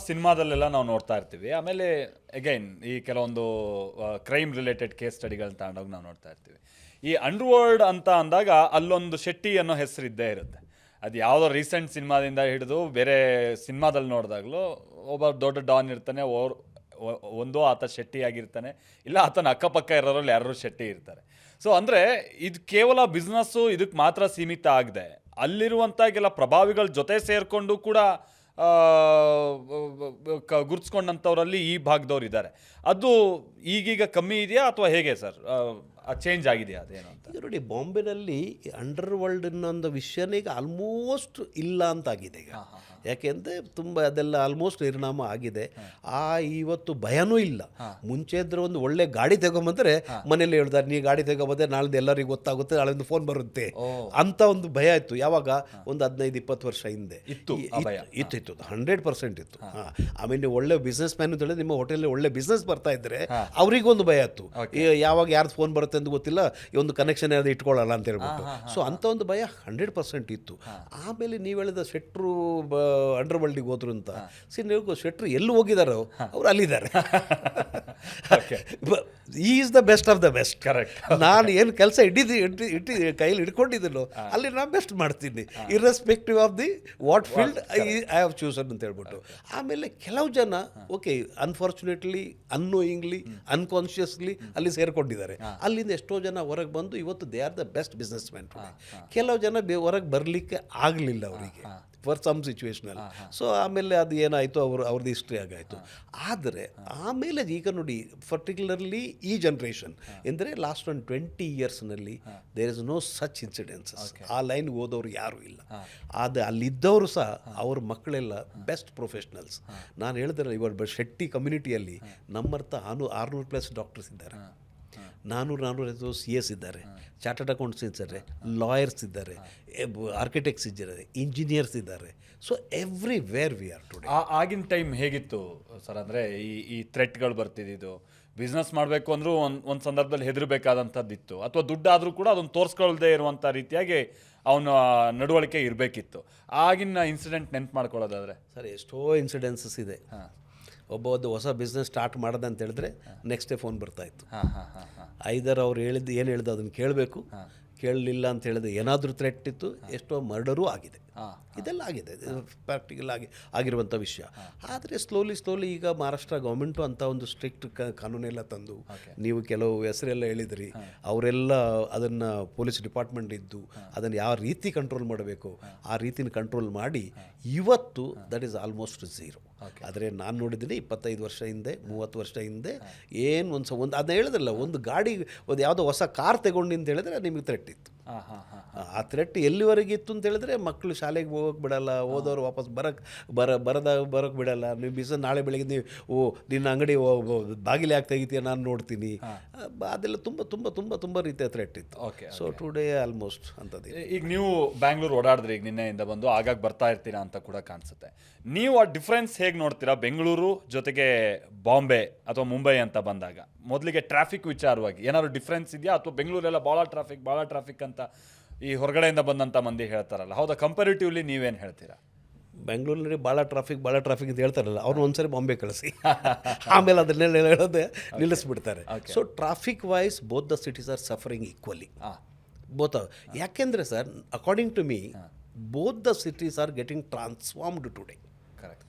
ಸಿನಿಮಾದಲ್ಲೆಲ್ಲ ನಾವು ನೋಡ್ತಾ ಇರ್ತೀವಿ. ಆಮೇಲೆ ಅಗೈನ್ ಈ ಕೆಲವೊಂದು ಕ್ರೈಮ್ ರಿಲೇಟೆಡ್ ಕೇಸ್ ಸ್ಟಡಿಗಳನ್ನ ತಗೊಂಡೋಗಿ ನಾವು ನೋಡ್ತಾ ಇರ್ತೀವಿ. ಈ ಅಂಡರ್ವರ್ಲ್ಡ್ ಅಂತ ಅಂದಾಗ ಅಲ್ಲೊಂದು ಶೆಟ್ಟಿ ಅನ್ನೋ ಹೆಸರು ಇದ್ದೇ ಇರುತ್ತೆ. ಅದು ಯಾವುದೋ ರೀಸೆಂಟ್ ಸಿನಿಮಾದಿಂದ ಹಿಡಿದು ಬೇರೆ ಸಿನಿಮಾದಲ್ಲಿ ನೋಡಿದಾಗಲೂ ಒಬ್ಬ ದೊಡ್ಡ ಡಾನ್ ಇರ್ತಾನೆ, ಒಂದೋ ಆತ ಶೆಟ್ಟಿ ಆಗಿರ್ತಾನೆ, ಇಲ್ಲ ಆತನ ಅಕ್ಕಪಕ್ಕ ಇರೋರಲ್ಲಿ ಯಾರು ಶೆಟ್ಟಿ ಇರ್ತಾರೆ. ಸೊ ಅಂದರೆ ಇದು ಕೇವಲ ಬಿಸ್ನೆಸ್ಸು ಇದಕ್ಕೆ ಮಾತ್ರ ಸೀಮಿತ ಆಗದೆ ಅಲ್ಲಿರುವಂಥ ಕೆಲ ಪ್ರಭಾವಿಗಳ ಜೊತೆ ಸೇರಿಕೊಂಡು ಕೂಡ ಗುರುತಿಸ್ಕೊಂಡಂಥವ್ರಲ್ಲಿ ಈ ಭಾಗದವ್ರು ಇದ್ದಾರೆ. ಅದು ಈಗೀಗ ಕಮ್ಮಿ ಇದೆಯಾ ಅಥವಾ ಹೇಗೆ ಸರ್? ಚೇಂಜ್ ಆಗಿದೆಯಾ ಅದೇನು ಅಂತ? ಈಗ ನೋಡಿ, ಬಾಂಬೆನಲ್ಲಿ ಅಂಡರ್ ವರ್ಲ್ಡ್ ಅನ್ನೋ ವಿಷಯನೇ ಈಗ ಆಲ್ಮೋಸ್ಟ್ ಇಲ್ಲ ಅಂತಾಗಿದೆ ಈಗ. ಯಾಕೆಂದರೆ ತುಂಬ ಅದೆಲ್ಲ ಆಲ್ಮೋಸ್ಟ್ ನಿರ್ನಾಮ ಆಗಿದೆ. ಇವತ್ತು ಭಯನೂ ಇಲ್ಲ. ಮುಂಚೆ ಇದ್ರೆ ಒಂದು ಒಳ್ಳೆ ಗಾಡಿ ತಗೊಂಬಂದರೆ ಮನೇಲಿ ಹೇಳ್ತಾರೆ, ನೀ ಗಾಡಿ ತಗೊಂಬಂದ್ರೆ ನಾಳೆ ಎಲ್ಲರಿಗೂ ಗೊತ್ತಾಗುತ್ತೆ, ನಾಳೆ ಒಂದು ಫೋನ್ ಬರುತ್ತೆ ಅಂತ ಒಂದು ಭಯ ಇತ್ತು. ಯಾವಾಗ ಒಂದು 15-20 ವರ್ಷ ಹಿಂದೆ ಇತ್ತು 100% ಇತ್ತು. ಆಮೇಲೆ ನೀವು ಒಳ್ಳೆ ಬಿಸ್ನೆಸ್ ಮ್ಯಾನ್ ಅಂತ ಹೇಳಿದ್ರೆ ನಿಮ್ಮ ಹೋಟೆಲ್ ಒಳ್ಳೆ ಬಿಸ್ನೆಸ್ ಬರ್ತಾ ಇದ್ರೆ ಅವರಿಗೊಂದು ಭಯ ಇತ್ತು, ಯಾವಾಗ ಯಾರ್ದು ಫೋನ್ ಬರುತ್ತೆ ಅಂತ ಗೊತ್ತಿಲ್ಲ, ಈ ಒಂದು ಕನೆಕ್ಷನ್ ಯಾವ್ದು ಇಟ್ಕೊಳ್ಳಲ್ಲ ಅಂತ ಹೇಳ್ಬಿಟ್ಟು. ಸೊ ಅಂಥ ಒಂದು ಭಯ 100% ಇತ್ತು. ಆಮೇಲೆ ನೀವು ಹೇಳಿದ ಶೆಟ್ರು ಅಂಡರ್ ವರ್ಲ್ಡಿಗೆ ಹೋದ್ರು ಅಂತ. ನೀವು ಶೆಟ್ರು ಎಲ್ಲಿ ಹೋಗಿದಾರೋ ಅವ್ರು ಅಲ್ಲಿದ್ದಾರೆ. Is the best of the best. Correct. ನಾನು ಏನು ಕೆಲಸ ಕೈಯಲ್ಲಿ ಹಿಡ್ಕೊಂಡಿದ್ದೀನೋ ಅಲ್ಲಿ ನಾನು ಬೆಸ್ಟ್ ಮಾಡ್ತೀನಿ, irrespective of the what field I have chosen ಅಂತ ಹೇಳ್ಬಿಟ್ಟು. ಆಮೇಲೆ ಕೆಲವು ಜನ ಓಕೆ ಅನ್ಫಾರ್ಚುನೇಟ್ಲಿ ಅನ್ನೋಯಿಂಗ್ಲಿ ಅನ್ಕಾನ್ಷಿಯಸ್ಲಿ ಅಲ್ಲಿ ಸೇರ್ಕೊಂಡಿದ್ದಾರೆ. ಅಲ್ಲಿಂದ ಎಷ್ಟೋ ಜನ ಹೊರಗೆ ಬಂದು ಇವತ್ತು they are the best business man. ಕೆಲವು ಜನ ಹೊರಗೆ ಬರಲಿಕ್ಕೆ ಆಗಲಿಲ್ಲ ಅವರಿಗೆ ಫಾರ್ ಸಮ್ ಸಿಚುವೇಶನಲ್ಲಿ. ಸೊ ಆಮೇಲೆ ಅದು ಏನಾಯಿತು, ಅವ್ರದ್ದು ಹಿಸ್ಟ್ರಿ ಆಗಾಯಿತು. ಆದರೆ ಆಮೇಲೆ ಈಗ ನೋಡಿ, ಪರ್ಟಿಕ್ಯುಲರ್ಲಿ ಈ ಜನ್ರೇಷನ್ ಎಂದರೆ ಲಾಸ್ಟ್ ಒಂದು 20 ಇಯರ್ಸ್ನಲ್ಲಿ there is no such incidences. ಆ ಲೈನ್ಗೆ ಹೋದವರು ಯಾರೂ ಇಲ್ಲ. ಆದರೆ ಅಲ್ಲಿದ್ದವರು ಸಹ ಅವ್ರ ಮಕ್ಕಳೆಲ್ಲ ಬೆಸ್ಟ್ ಪ್ರೊಫೆಷ್ನಲ್ಸ್. ನಾನು ಹೇಳಿದ್ರೆ ಇವಾಗ ಶೆಟ್ಟಿ ಕಮ್ಯುನಿಟಿಯಲ್ಲಿ ನಮ್ಮರ್ಥ 600+ ಡಾಕ್ಟರ್ಸ್ ಇದ್ದಾರೆ, 400 CS ಇದ್ದಾರೆ, ಚಾರ್ಟರ್ಡ್ ಅಕೌಂಟ್ಸ್ ಇದ್ದಾರೆ, ಲಾಯರ್ಸ್ ಇದ್ದಾರೆ, ಆರ್ಕಿಟೆಕ್ಟ್ಸ್ ಇದ್ದಾರೆ, ಇಂಜಿನಿಯರ್ಸ್ ಇದ್ದಾರೆ. So everywhere we are today. ಆಗಿನ ಟೈಮ್ ಹೇಗಿತ್ತು ಸರ್? ಅಂದರೆ ಈ ಥ್ರೆಟ್ಗಳು ಬರ್ತಿದ್ದು, ಬಿಸ್ನೆಸ್ ಮಾಡಬೇಕು ಅಂದರೂ ಒಂದು ಸಂದರ್ಭದಲ್ಲಿ ಹೆದರಬೇಕಾದಂಥದ್ದಿತ್ತು, ಅಥವಾ ದುಡ್ಡಾದರೂ ಕೂಡ ಅದನ್ನು ತೋರಿಸ್ಕೊಳ್ದೇ ಇರುವಂಥ ರೀತಿಯಾಗಿ ಅವನ ನಡವಳಿಕೆ ಇರಬೇಕಿತ್ತು. ಆಗಿನ ಇನ್ಸಿಡೆಂಟ್ ನೆನ್ಪು ಮಾಡ್ಕೊಳ್ಳೋದಾದರೆ ಸರ್ ಎಷ್ಟೋ ಇನ್ಸಿಡೆನ್ಸಸ್ ಇದೆ. ಒಬ್ಬ ಹೊಸ ಬಿಸ್ನೆಸ್ ಸ್ಟಾರ್ಟ್ ಮಾಡೋದು ಅಂತ ಹೇಳಿದ್ರೆ ನೆಕ್ಸ್ಟ್ ಡೇ ಫೋನ್ ಬರ್ತಾಯಿತ್ತು. ಐದರ್ ಅವ್ರು ಏನು ಹೇಳಿದ್ದು ಅದನ್ನು ಕೇಳಬೇಕು, ಕೇಳಲಿಲ್ಲ ಅಂತ ಹೇಳಿದ್ರೆ ಏನಾದರೂ ಥ್ರೆಟ್ ಇತ್ತು. ಎಷ್ಟೋ ಮರ್ಡರೂ ಆಗಿದೆ. ಇದೆಲ್ಲ ಆಗಿದೆ, ಪ್ರಾಕ್ಟಿಕಲ್ ಆಗಿರುವಂಥ ವಿಷಯ. ಆದರೆ ಸ್ಲೋಲಿ ಈಗ ಮಹಾರಾಷ್ಟ್ರ ಗೌರ್ಮೆಂಟು ಅಂತ ಒಂದು ಸ್ಟ್ರಿಕ್ಟ್ ಕಾನೂನೆಲ್ಲ ತಂದು, ನೀವು ಕೆಲವು ಹೆಸರೆಲ್ಲ ಹೇಳಿದ್ರಿ, ಅವರೆಲ್ಲ ಅದನ್ನು ಪೊಲೀಸ್ ಡಿಪಾರ್ಟ್ಮೆಂಟ್ ಇದ್ದು ಅದನ್ನು ಯಾವ ರೀತಿ ಕಂಟ್ರೋಲ್ ಮಾಡಬೇಕು ಆ ರೀತಿನ ಕಂಟ್ರೋಲ್ ಮಾಡಿ ಇವತ್ತು ದಟ್ ಈಸ್ ಆಲ್ಮೋಸ್ಟ್ ಝೀರೋ. ಆದರೆ ನಾನು ನೋಡಿದ್ದೀನಿ 25 ವರ್ಷ ಹಿಂದೆ, 30 ವರ್ಷ ಹಿಂದೆ ಏನು ಒಂದು ಅದನ್ನ ಹೇಳಿದ್ರಲ್ಲ, ಒಂದು ಗಾಡಿ ಒಂದು ಯಾವುದೋ ಹೊಸ ಕಾರ್ ತಗೊಂಡು ಅಂತ ಹೇಳಿದ್ರೆ ನಿಮಗೆ ಥ್ರೆಟ್ ಇತ್ತು. ಆ ಥ್ರೆಟ್ ಎಲ್ಲಿವರೆಗೆ ಇತ್ತು ಅಂತ ಹೇಳಿದ್ರೆ, ಮಕ್ಕಳು ಶಾಲೆಗೆ ಹೋಗೋಕೆ ಬಿಡಲ್ಲ, ಓದೋರು ವಾಪಸ್ ಬರೋಕ್ಕೆ ಬಿಡಲ್ಲ. ನೀವು ನಾಳೆ ಬೆಳಗ್ಗೆ ನೀವು ನಿನ್ನ ಅಂಗಡಿ ಬಾಗಿಲು ಯಾಕೆ ತೆಗಿತೀಯ ನಾನು ನೋಡ್ತೀನಿ, ಅದೆಲ್ಲ ತುಂಬ ತುಂಬ ತುಂಬ ತುಂಬ ರೀತಿಯ ಥ್ರೆಟ್ ಇತ್ತು. ಸೊ ಟುಡೇ ಆಲ್ಮೋಸ್ಟ್ ಅಂಥದ್ದು. ಈಗ ನೀವು ಬ್ಯಾಂಗ್ಳೂರು ಓಡಾಡಿದ್ರಿ, ಈಗ ನಿನ್ನೆಯಿಂದ ಬಂದು ಆಗಾಗ ಬರ್ತಾ ಇರ್ತೀರಾ ಅಂತ ಕೂಡ ಕಾಣಿಸುತ್ತೆ. ನೀವು ಆ ಡಿಫ್ರೆನ್ಸ್ ಹೇಗೆ ನೋಡ್ತೀರಾ ಬೆಂಗಳೂರು ಜೊತೆಗೆ ಬಾಂಬೆ ಅಥವಾ ಮುಂಬೈ ಅಂತ ಬಂದಾಗ? ಮೊದಲಿಗೆ ಟ್ರಾಫಿಕ್ ವಿಚಾರವಾಗಿ ಏನಾದ್ರು ಡಿಫ್ರೆನ್ಸ್ ಇದೆಯಾ, ಅಥವಾ ಬೆಂಗಳೂರೆಲ್ಲ ಭಾಳ ಟ್ರಾಫಿಕ್ ಅಂತ ಈ ಹೊರಗಡೆಯಿಂದ ಬಂದಂಥ ಮಂದಿ ಹೇಳ್ತಾರಲ್ಲ, ಹೌದಾ? ಕಂಪೇರಿಟಿವ್ಲಿ ನೀವೇನು ಹೇಳ್ತೀರಾ? ಬೆಂಗಳೂರಿನಲ್ಲಿ ಭಾಳ ಟ್ರಾಫಿಕ್ ಅಂತ ಹೇಳ್ತಾರಲ್ಲ, ಅವ್ರನ್ನ ಒಂದ್ಸರಿ ಬಾಂಬೆ ಕಳಿಸಿ, ಆಮೇಲೆ ಅದನ್ನೆಲ್ಲ ಹೇಳೋದೇ ನಿಲ್ಲಿಸ್ಬಿಡ್ತಾರೆ. So traffic wise both the cities are suffering equally. ಯಾಕೆಂದರೆ sir, according to me both the cities are getting transformed today.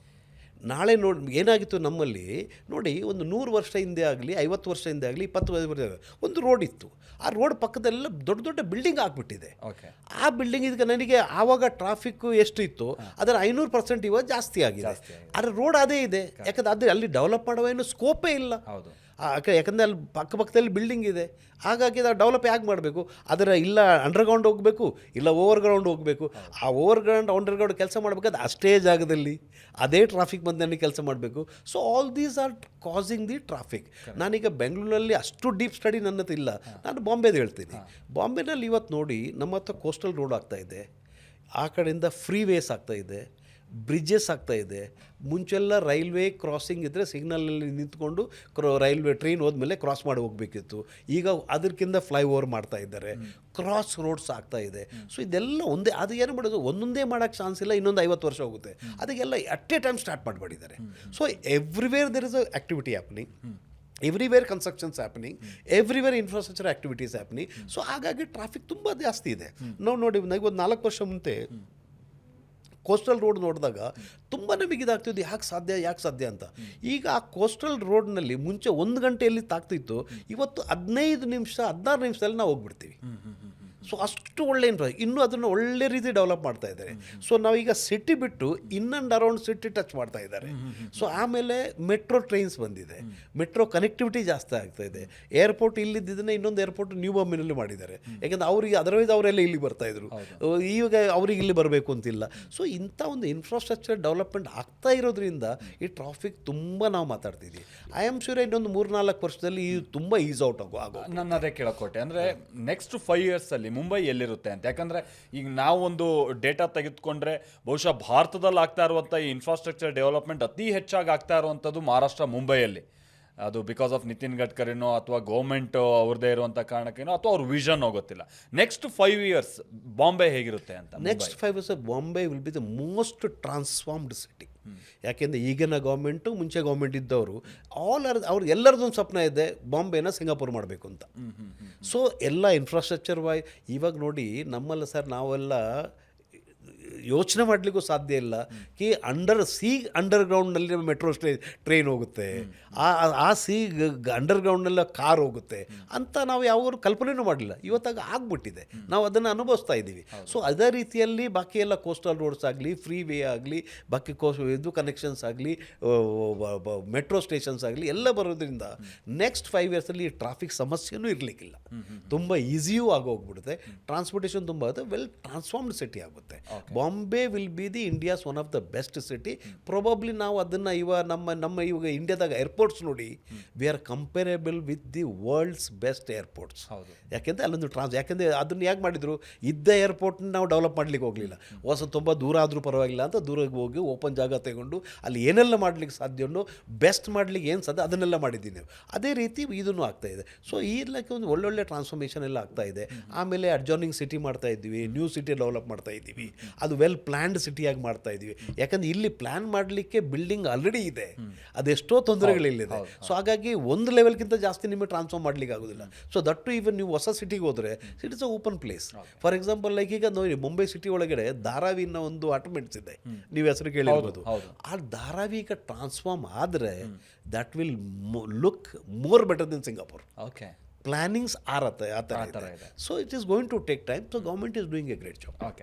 ನಾಳೆ ನೋಡಿ ಏನಾಗಿತ್ತು ನಮ್ಮಲ್ಲಿ, ನೋಡಿ ಒಂದು 100 ವರ್ಷ ಹಿಂದೆ ಆಗಲಿ, 50 ವರ್ಷ ಹಿಂದೆ ಆಗಲಿ, 20 ವರ್ಷ ಒಂದು ರೋಡ್ ಇತ್ತು. ಆ ರೋಡ್ ಪಕ್ಕದಲ್ಲೆಲ್ಲ ದೊಡ್ಡ ದೊಡ್ಡ ಬಿಲ್ಡಿಂಗ್ ಆಗಿಬಿಟ್ಟಿದೆ. ಆ ಬಿಲ್ಡಿಂಗ್ ಇದಕ್ಕೆ ನನಗೆ ಆವಾಗ ಟ್ರಾಫಿಕ್ಕು ಎಷ್ಟು ಇತ್ತು ಅದರ 500% ಇವಾಗ ಜಾಸ್ತಿ ಆಗಿದೆ. ಆದರೆ ರೋಡ್ ಅದೇ ಇದೆ, ಯಾಕಂದರೆ ಅದು ಅಲ್ಲಿ ಡೆವಲಪ್ ಮಾಡುವ ಏನು ಸ್ಕೋಪೇ ಇಲ್ಲ. ಯಾಕಂದರೆ ಅಲ್ಲಿ ಪಕ್ಕದಲ್ಲಿ ಬಿಲ್ಡಿಂಗ್ ಇದೆ. ಹಾಗಾಗಿ ಅದು ಡೆವಲಪ್ ಯಾಕೆ ಮಾಡಬೇಕು? ಅದರ ಇಲ್ಲ ಅಂಡರ್ಗ್ರೌಂಡ್ ಹೋಗಬೇಕು, ಇಲ್ಲ ಓವರ್ಗ್ರೌಂಡ್ ಹೋಗಬೇಕು. ಆ ಓವರ್ಗ್ರೌಂಡ್ ಅಂಡರ್ಗ್ರೌಂಡ್ ಕೆಲಸ ಮಾಡಬೇಕಾದ್ರೆ ಅಷ್ಟೇ ಜಾಗದಲ್ಲಿ ಅದೇ ಟ್ರಾಫಿಕ್ ಬಂದಲ್ಲಿ ಕೆಲಸ ಮಾಡಬೇಕು. So all these are causing the traffic. ನಾನೀಗ ಬೆಂಗಳೂರಲ್ಲಿ ಅಷ್ಟು ಡೀಪ್ ಸ್ಟಡಿ ನನ್ನದು ಇಲ್ಲ, ನಾನು ಬಾಂಬೆದು ಹೇಳ್ತೀನಿ. ಬಾಂಬೆನಲ್ಲಿ ಇವತ್ತು ನೋಡಿ, ನಮ್ಮ ಹತ್ರ ಕೋಸ್ಟಲ್ ರೋಡ್ ಆಗ್ತಾಯಿದೆ, ಆ ಕಡೆಯಿಂದ ಫ್ರೀ ವೇಸ್ ಆಗ್ತಾಯಿದೆ, ಬ್ರಿಡ್ಜಸ್ ಆಗ್ತಾ ಇದೆ. ಮುಂಚೆಲ್ಲ ರೈಲ್ವೆ ಕ್ರಾಸಿಂಗ್ ಇದ್ದರೆ ಸಿಗ್ನಲಲ್ಲಿ ನಿಂತ್ಕೊಂಡು ರೈಲ್ವೆ ಟ್ರೈನ್ ಹೋದ್ಮೇಲೆ ಕ್ರಾಸ್ ಮಾಡಿ ಹೋಗಬೇಕಿತ್ತು. ಈಗ ಅದಕ್ಕಿಂತ ಫ್ಲೈಓವರ್ ಮಾಡ್ತಾ ಇದ್ದಾರೆ, ಕ್ರಾಸ್ ರೋಡ್ಸ್ ಆಗ್ತಾ ಇದೆ. ಸೊ ಇದೆಲ್ಲ ಒಂದೇ, ಅದು ಏನು ಮಾಡೋದು, ಒಂದೊಂದೇ ಮಾಡೋಕ್ಕೆ ಚಾನ್ಸ್ ಇಲ್ಲ, ಇನ್ನೊಂದು 50 ವರ್ಷ ಹೋಗುತ್ತೆ. ಅದಕ್ಕೆಲ್ಲ ಅಟ್ ಎ ಟೈಮ್ ಸ್ಟಾರ್ಟ್ ಮಾಡಿಬಿಟ್ಟಿದ್ದಾರೆ. So everywhere there is a activity happening, everywhere constructions happening, everywhere infrastructure activities happening. So ಹಾಗಾಗಿ ಟ್ರಾಫಿಕ್ ತುಂಬ ಜಾಸ್ತಿ ಇದೆ. ನಾವು ನೋಡಿ, ನನಗೆ ಒಂದು 4 ವರ್ಷ ಮುಂಚೆ ಕೋಸ್ಟಲ್ ರೋಡ್ ನೋಡಿದಾಗ ತುಂಬ ನಮಗೆ ಇದಾಗ್ತಿದ್ದು, ಯಾಕೆ ಸಾಧ್ಯ ಅಂತ. ಈಗ ಆ ಕೋಸ್ಟಲ್ ರೋಡ್ನಲ್ಲಿ ಮುಂಚೆ 1 ಗಂಟೆಯಲ್ಲಿ ತಾಗ್ತಿತ್ತು, ಇವತ್ತು 15 ನಿಮಿಷ 16 ನಿಮಿಷದಲ್ಲಿ ನಾವು ಹೋಗ್ಬಿಡ್ತೀವಿ. ಸೊ ಅಷ್ಟು ಒಳ್ಳೆ ಇನ್ನೂ ಅದನ್ನು ಒಳ್ಳೆ ರೀತಿ ಡೆವಲಪ್ ಮಾಡ್ತಾ ಇದ್ದಾರೆ. ಸೊ ನಾವೀಗ ಸಿಟಿ ಬಿಟ್ಟು in and around city touch ಮಾಡ್ತಾ ಇದ್ದಾರೆ. ಸೊ ಆಮೇಲೆ ಮೆಟ್ರೋ ಟ್ರೈನ್ಸ್ ಬಂದಿದೆ, ಮೆಟ್ರೋ ಕನೆಕ್ಟಿವಿಟಿ ಜಾಸ್ತಿ ಆಗ್ತಾ ಇದೆ. ಏರ್ಪೋರ್ಟ್ ಇಲ್ಲಿದ್ದನ್ನು ಇನ್ನೊಂದು ಏರ್ಪೋರ್ಟ್ ನ್ಯೂ ಬಾಂಬೆನಲ್ಲಿ ಮಾಡಿದ್ದಾರೆ. ಯಾಕೆಂದರೆ ಅವರಿಗೆ ಅದರ್ವೈಸ್ ಅವರೆಲ್ಲ ಇಲ್ಲಿ ಬರ್ತಾಯಿದ್ರು, ಈಗ ಅವ್ರಿಗೆ ಇಲ್ಲಿ ಬರಬೇಕು ಅಂತಿಲ್ಲ. ಸೊ ಇಂಥ ಒಂದು ಇನ್ಫ್ರಾಸ್ಟ್ರಕ್ಚರ್ ಡೆವಲಪ್ಮೆಂಟ್ ಆಗ್ತಾ ಇರೋದ್ರಿಂದ ಈ ಟ್ರಾಫಿಕ್ ತುಂಬ ನಾವು ಮಾತಾಡ್ತಿದ್ವಿ. ಐ ಆಮ್ ಶ್ಯೂರ್ ಇನ್ನೊಂದು 3-4 ವರ್ಷದಲ್ಲಿ ಇದು ತುಂಬ ಈಸ್ ಔಟ್ ಆಗೋ. ನನ್ನ ಅದೇ ಕೇಳೋಕೋಟೆ ಅಂದರೆ ನೆಕ್ಸ್ಟ್ 5 ಇಯರ್ಸಲ್ಲಿ ಮುಂಬೈ ಎಲ್ಲಿರುತ್ತೆ ಅಂತ. ಯಾಕಂದರೆ ಈಗ ನಾವೊಂದು ಡೇಟಾ ತೆಗೆದುಕೊಂಡ್ರೆ ಬಹುಶಃ ಭಾರತದಲ್ಲಿ ಆಗ್ತಾ ಇರುವಂಥ ಈ ಇನ್ಫ್ರಾಸ್ಟ್ರಕ್ಚರ್ ಡೆವಲಪ್ಮೆಂಟ್ ಅತಿ ಹೆಚ್ಚಾಗಿ ಆಗ್ತಾ ಇರುವಂಥದ್ದು ಮಹಾರಾಷ್ಟ್ರ, ಮುಂಬೈಯಲ್ಲಿ. ಅದು ಬಿಕಾಸ್ ಆಫ್ ನಿತಿನ್ ಗಡ್ಕರಿನೋ ಅಥವಾ ಗೌರ್ಮೆಂಟ್ ಅವ್ರದ್ದೇ ಇರುವಂಥ ಕಾರಣಕ್ಕೇನೋ ಅಥವಾ ಅವ್ರ ವಿಷನ್ ಹೋಗುತ್ತಿಲ್ಲ. ನೆಕ್ಸ್ಟ್ 5 ಇಯರ್ಸ್ ಬಾಂಬೆ ಹೇಗಿರುತ್ತೆ ಅಂತ? Next 5 years Bombay will B the most transformed city. ಯಾಕೆಂದರೆ ಈಗಿನ ಗೌರ್ಮೆಂಟು, ಮುಂಚೆ ಗೌರ್ಮೆಂಟ್ ಇದ್ದವರು ಅವ್ರು ಎಲ್ಲರದೊಂದು ಸ್ವಪ್ನ ಇದೆ, ಬಾಂಬೆನ ಸಿಂಗಾಪುರ್ ಮಾಡಬೇಕು ಅಂತ. ಸೊ ಎಲ್ಲ ಇನ್ಫ್ರಾಸ್ಟ್ರಕ್ಚರ್ ಇವಾಗ ನೋಡಿ, ನಮ್ಮಲ್ಲ ಸರ್, ನಾವೆಲ್ಲ ಯೋಚನೆ ಮಾಡಲಿಕ್ಕೂ ಸಾಧ್ಯ ಇಲ್ಲ ಕಿ ಅಂಡರ್ಗ್ರೌಂಡ್ನಲ್ಲಿ ಮೆಟ್ರೋ ಟ್ರೈನ್ ಹೋಗುತ್ತೆ, ಆ ಅಂಡರ್ಗ್ರೌಂಡ್ನೆಲ್ಲ ಕಾರ್ ಹೋಗುತ್ತೆ ಅಂತ ನಾವು ಯಾವಾಗಲೂ ಕಲ್ಪನೆಯೂ ಮಾಡಲಿಲ್ಲ. ಇವತ್ತಾಗ ಆಗ್ಬಿಟ್ಟಿದೆ, ನಾವು ಅದನ್ನು ಅನುಭವಿಸ್ತಾ ಇದ್ದೀವಿ. ಸೊ ಅದೇ ರೀತಿಯಲ್ಲಿ ಬಾಕಿ ಎಲ್ಲ ಕೋಸ್ಟಲ್ ರೋಡ್ಸ್ ಆಗಲಿ, ಫ್ರೀ ವೇ ಆಗಲಿ, ಬಾಕಿ ಇದು ಕನೆಕ್ಷನ್ಸ್ ಆಗಲಿ, ಮೆಟ್ರೋ ಸ್ಟೇಷನ್ಸ್ ಆಗಲಿ ಎಲ್ಲ ಬರೋದ್ರಿಂದ ನೆಕ್ಸ್ಟ್ 5 ಇಯರ್ಸಲ್ಲಿ ಟ್ರಾಫಿಕ್ ಸಮಸ್ಯೆನೂ ಇರಲಿಕ್ಕಿಲ್ಲ, ತುಂಬ ಈಸಿಯೂ ಆಗೋಗ್ಬಿಡುತ್ತೆ. ಟ್ರಾನ್ಸ್ಪೋರ್ಟೇಷನ್ ತುಂಬ ಆಗುತ್ತೆ, ವೆಲ್ ಟ್ರಾನ್ಸ್ಫಾರ್ಮ್ಡ್ ಸಿಟಿ ಆಗುತ್ತೆ. Bombay will be the India's one of the best city. Probably ನಾವು ಅದನ್ನು ನಮ್ಮ ಇವಾಗ ಇಂಡಿಯಾದಾಗ ಏರ್ಪೋರ್ಟ್ಸ್ ನೋಡಿ, we are comparable with the world's best airports. ಯಾಕೆಂದರೆ ಅಲ್ಲೊಂದು ಯಾಕೆಂದರೆ ಅದನ್ನು ಯಾಕೆ ಮಾಡಿದರು, ಇದ್ದ ಏರ್ಪೋರ್ಟ್ನ ನಾವು ಡೆವಲಪ್ ಮಾಡಲಿಕ್ಕೆ ಹೋಗಲಿಲ್ಲ. ತುಂಬ ದೂರ ಆದರೂ ಪರವಾಗಿಲ್ಲ ಅಂತ ದೂರಕ್ಕೆ ಹೋಗಿ ಓಪನ್ ಜಾಗ ತಗೊಂಡು ಅಲ್ಲಿ ಏನೆಲ್ಲ ಮಾಡಲಿಕ್ಕೆ ಸಾಧ್ಯವೋ, ಬೆಸ್ಟ್ ಮಾಡಲಿಕ್ಕೆ ಏನು ಸಾಧ್ಯ ಅದನ್ನೆಲ್ಲ ಮಾಡಿದ್ದೀವಿ ನಾವು. ಅದೇ ರೀತಿ ಇದನ್ನು ಆಗ್ತಾಯಿದೆ. ಸೊ ಈ ಇಲಾಖೆ ಒಂದು ಒಳ್ಳೊಳ್ಳೆ ಟ್ರಾನ್ಸ್ಫಾರ್ಮೇಷನ್ ಎಲ್ಲ ಆಗ್ತಾಯಿದೆ. ಆಮೇಲೆ ಅಡ್ಜಾರ್ನಿಂಗ್ ಸಿಟಿ ಮಾಡ್ತಾ ಇದ್ದೀವಿ, ನ್ಯೂ ಸಿಟಿ ಡೆವಲಪ್ ಮಾಡ್ತಾ ಇದ್ದೀವಿ, ಅದು ವೆಲ್ ಪ್ಲ್ಯಾನ್ಡ್ ಸಿಟಿಯಾಗಿ ಮಾಡ್ತಾ ಇದ್ದೀವಿ. ಯಾಕಂದರೆ ಇಲ್ಲಿ ಪ್ಲ್ಯಾನ್ ಮಾಡಲಿಕ್ಕೆ ಬಿಲ್ಡಿಂಗ್ ಆಲ್ರೆಡಿ ಇದೆ, ಅದೆಷ್ಟೋ ತೊಂದರೆಗಳಿಲ್ಲಿದೆ. ಸೊ ಹಾಗಾಗಿ ಒಂದು ಲೆವೆಲ್ಗಿಂತ ಜಾಸ್ತಿ ನಿಮಗೆ ಟ್ರಾನ್ಸ್ಫಾರ್ಮ್ ಮಾಡಲಿಕ್ಕೆ ಆಗೋದಿಲ್ಲ. ಸೊ ದಟ್ಟು ಈವನ್ ನೀವು ಹೊಸ ಸಿಟಿಗೆ ಹೋದರೆ it is a open place. For example like ಈಗ ನೋಡಿ, ಮುಂಬೈ ಸಿಟಿ ಒಳಗಡೆ ಧಾರಾವಿನ ಒಂದು ಅಪಾರ್ಟ್ಮೆಂಟ್ಸ್ ಇದೆ, ನೀವು ಹೆಸರು ಕೇಳಿರ್ಬೋದು. ಆ ಧಾರಾವಿ ಈಗ ಟ್ರಾನ್ಸ್ಫಾರ್ಮ್ ಆದರೆ that will look more better than Singapore. Okay, plannings ಆ ಥರ ಇದೆ. So it is going to take time. So government is doing a great job. Okay.